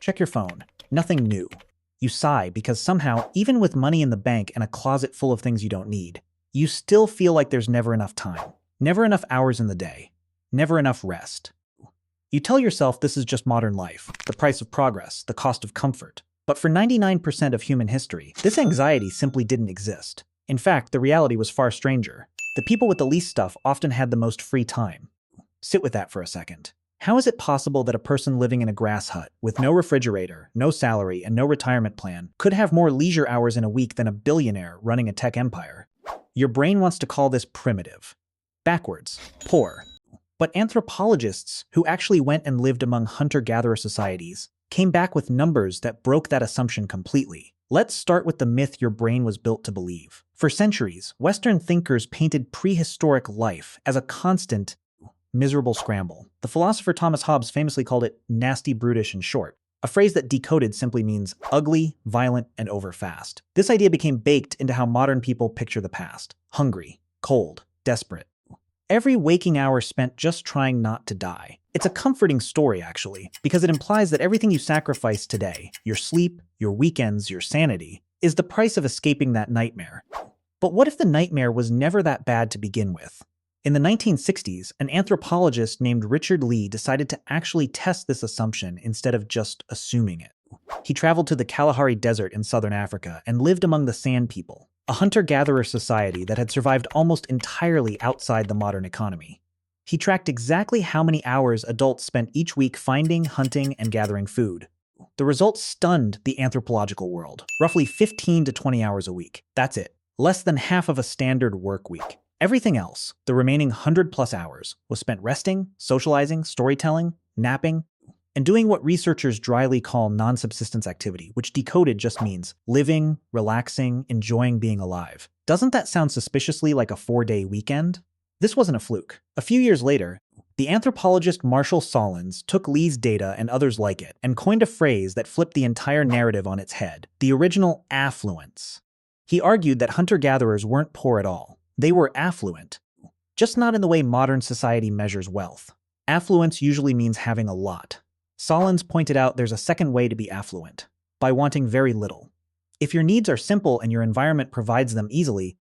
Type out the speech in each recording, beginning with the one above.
Check your phone. Nothing new. You sigh because somehow, even with money in the bank and a closet full of things you don't need, you still feel like there's never enough time, never enough hours in the day, never enough rest. You tell yourself this is just modern life, the price of progress, the cost of comfort. But for 99% of human history, this anxiety simply didn't exist. In fact, the reality was far stranger. The people with the least stuff often had the most free time. Sit with that for a second. How is it possible that a person living in a grass hut with no refrigerator, no salary, and no retirement plan could have more leisure hours in a week than a billionaire running a tech empire? Your brain wants to call this primitive, backwards, poor. But anthropologists who actually went and lived among hunter-gatherer societies came back with numbers that broke that assumption completely. Let's start with the myth your brain was built to believe. For centuries, Western thinkers painted prehistoric life as a constant, miserable scramble. The philosopher Thomas Hobbes famously called it nasty, brutish, and short, a phrase that decoded simply means ugly, violent, and overfast. This idea became baked into how modern people picture the past: hungry, cold, desperate. Every waking hour spent just trying not to die. It's a comforting story, actually, because it implies that everything you sacrifice today, your sleep, your weekends, your sanity, is the price of escaping that nightmare. But what if the nightmare was never that bad to begin with? In the 1960s, an anthropologist named Richard Lee decided to actually test this assumption instead of just assuming it. He traveled to the Kalahari Desert in southern Africa and lived among the Sand People, a hunter-gatherer society that had survived almost entirely outside the modern economy. He tracked exactly how many hours adults spent each week finding, hunting, and gathering food. The results stunned the anthropological world. Roughly 15 to 20 hours a week. That's it. Less than half of a standard work week. Everything else, the remaining 100+ hours, was spent resting, socializing, storytelling, napping, and doing what researchers dryly call non-subsistence activity, which decoded just means living, relaxing, enjoying being alive. Doesn't that sound suspiciously like a 4-day weekend? This wasn't a fluke. A few years later, the anthropologist Marshall Solins took Lee's data and others like it and coined a phrase that flipped the entire narrative on its head: the original affluence. He argued that hunter-gatherers weren't poor at all. They were affluent, just not in the way modern society measures wealth. Affluence usually means having a lot. Solins pointed out there's a second way to be affluent: by wanting very little. If your needs are simple and your environment provides them easily,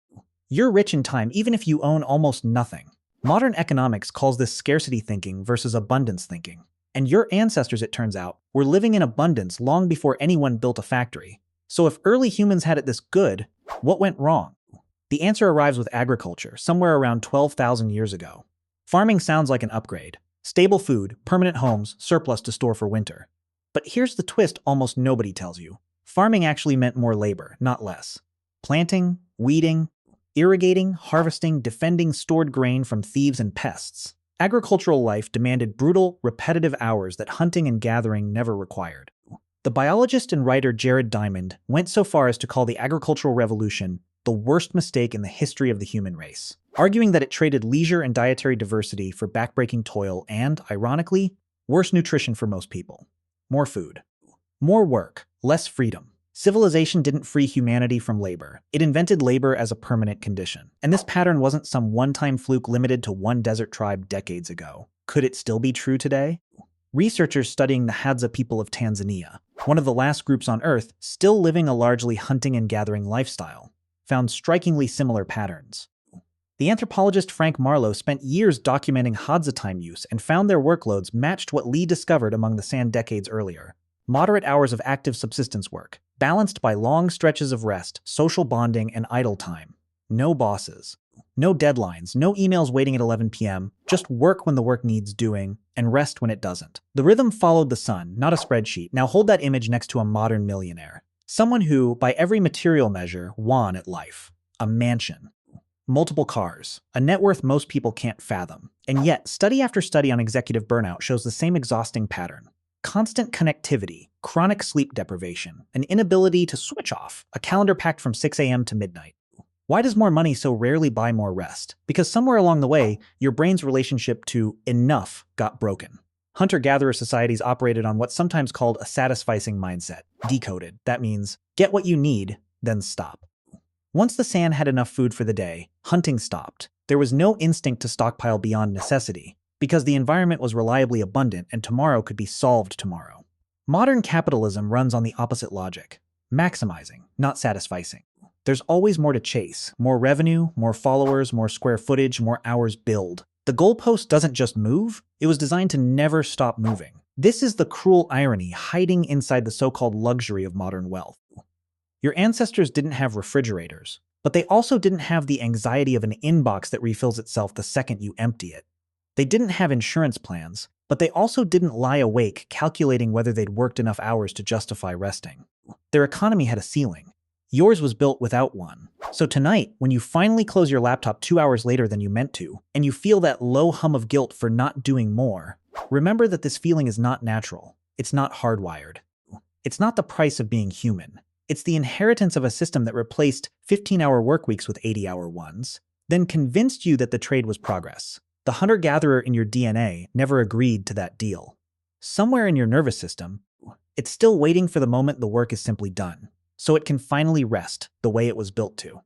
you're rich in time even if you own almost nothing. Modern economics calls this scarcity thinking versus abundance thinking. And your ancestors, it turns out, were living in abundance long before anyone built a factory. So if early humans had it this good, what went wrong? The answer arrives with agriculture, somewhere around 12,000 years ago. Farming sounds like an upgrade. Stable food, permanent homes, surplus to store for winter. But here's the twist almost nobody tells you. Farming actually meant more labor, not less. Planting, weeding, irrigating, harvesting, defending stored grain from thieves and pests. Agricultural life demanded brutal, repetitive hours that hunting and gathering never required. The biologist and writer Jared Diamond went so far as to call the agricultural revolution the worst mistake in the history of the human race, arguing that it traded leisure and dietary diversity for backbreaking toil and, ironically, worse nutrition for most people. More food. More work. Less freedom. Civilization didn't free humanity from labor. It invented labor as a permanent condition. And this pattern wasn't some one-time fluke limited to one desert tribe decades ago. Could it still be true today? Researchers studying the Hadza people of Tanzania, one of the last groups on Earth still living a largely hunting and gathering lifestyle, found strikingly similar patterns. The anthropologist Frank Marlowe spent years documenting Hadza time use and found their workloads matched what Lee discovered among the Sand decades earlier. Moderate hours of active subsistence work, balanced by long stretches of rest, social bonding, and idle time. No bosses. No deadlines, no emails waiting at 11 p.m., just work when the work needs doing, and rest when it doesn't. The rhythm followed the sun, not a spreadsheet. Now hold that image next to a modern millionaire. Someone who, by every material measure, won at life. A mansion. Multiple cars. A net worth most people can't fathom. And yet, study after study on executive burnout shows the same exhausting pattern. Constant connectivity, chronic sleep deprivation, an inability to switch off, a calendar packed from 6 a.m. to midnight. Why does more money so rarely buy more rest? Because somewhere along the way, your brain's relationship to enough got broken. Hunter-gatherer societies operated on what's sometimes called a satisficing mindset. Decoded. That means, get what you need, then stop. Once the Sand had enough food for the day, hunting stopped. There was no instinct to stockpile beyond necessity, because the environment was reliably abundant and tomorrow could be solved tomorrow. Modern capitalism runs on the opposite logic: maximizing, not satisficing. There's always more to chase: more revenue, more followers, more square footage, more hours billed. The goalpost doesn't just move, it was designed to never stop moving. This is the cruel irony hiding inside the so-called luxury of modern wealth. Your ancestors didn't have refrigerators, but they also didn't have the anxiety of an inbox that refills itself the second you empty it. They didn't have insurance plans, but they also didn't lie awake calculating whether they'd worked enough hours to justify resting. Their economy had a ceiling. Yours was built without one. So tonight, when you finally close your laptop 2 hours later than you meant to, and you feel that low hum of guilt for not doing more, remember that this feeling is not natural. It's not hardwired. It's not the price of being human. It's the inheritance of a system that replaced 15-hour work weeks with 80-hour ones, then convinced you that the trade was progress. The hunter-gatherer in your DNA never agreed to that deal. Somewhere in your nervous system, it's still waiting for the moment the work is simply done, so it can finally rest the way it was built to.